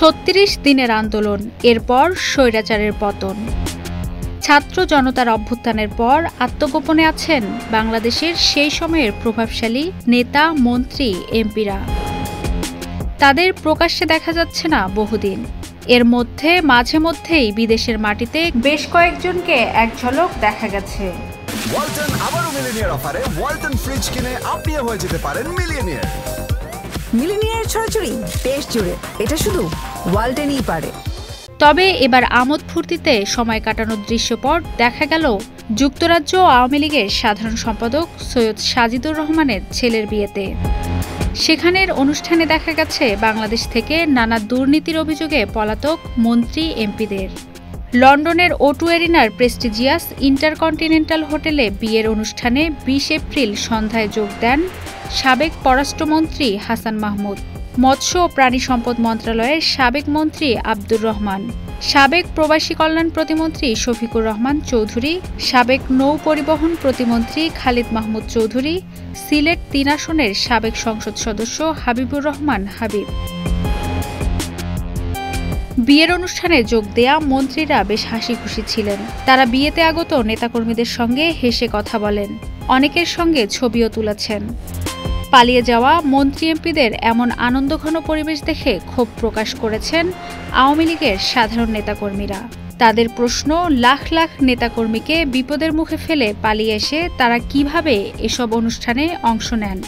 ৩৬ দিনের আন্দোলন, এরপর স্বৈরাচারের পতন। ছাত্র জনতার অভ্যুত্থানের পর আত্মগোপনে আছেন বাংলাদেশের সেই সময়ের প্রভাবশালী নেতা, মন্ত্রী, এমপিরা। তাদের প্রকাশ্যে দেখা যাচ্ছে না বহুদিন। এর মধ্যে মাঝে মধ্যেই বিদেশের মাটিতে বেশ কয়েকজনকে এক ঝলক দেখা গেছে। ওয়ালটন আবারও মিলিনিয়ার অফারে ওয়ালটন ফ্রিজ কিনে আপনিও হয়ে যেতে পারেন মিলিয়নিয়ার। মিলিনিয়ার ছড়াছড়ি দেশ জুড়ে, এটা শুধু ওয়ালটনই পারে। তবে এবার আমোদ ফুর্তিতে সময় কাটানোর দৃশ্যপট দেখা গেল যুক্তরাজ্য আওয়ামী লীগের সাধারণ সম্পাদক সৈয়দ সাজিদুর রহমানের ছেলের বিয়েতে। সেখানের অনুষ্ঠানে দেখা গেছে বাংলাদেশ থেকে নানা দুর্নীতির অভিযোগে পলাতক মন্ত্রী, এমপিদের। লন্ডনের O2 এরিনার প্রেস্টিজিয়াস ইন্টারকন্টিনেন্টাল হোটেলে বিয়ের অনুষ্ঠানে ২০ এপ্রিল সন্ধ্যায় যোগ দেন সাবেক পররাষ্ট্রমন্ত্রী হাসান মাহমুদ, মৎস্য ও প্রাণী সম্পদ মন্ত্রণালয়ের সাবেক মন্ত্রী আব্দুর রহমান, সাবেক প্রবাসী কল্যাণ প্রতিমন্ত্রী শফিকুর রহমান চৌধুরী, সাবেক নৌ পরিবহন প্রতিমন্ত্রী খালিদ মাহমুদ চৌধুরী, সিলেট ৩ আসনের সাবেক সংসদ সদস্য হাবিবুর রহমান হাবিব। বিয়ের অনুষ্ঠানে যোগ দেয়া মন্ত্রীরা বেশ হাসি খুশি ছিলেন। তারা বিয়েতে আগত নেতাকর্মীদের সঙ্গে হেসে কথা বলেন, অনেকের সঙ্গে ছবিও তুলেছেন। পালিয়ে যাওয়া মন্ত্রী, এমপিদের এমন আনন্দঘন পরিবেশ দেখে ক্ষোভ প্রকাশ করেছেন আওয়ামী লীগের সাধারণ নেতাকর্মীরা। তাদের প্রশ্ন, লাখ লাখ নেতাকর্মীকে বিপদের মুখে ফেলে পালিয়ে এসে তারা কিভাবে এসব অনুষ্ঠানে অংশ নেন।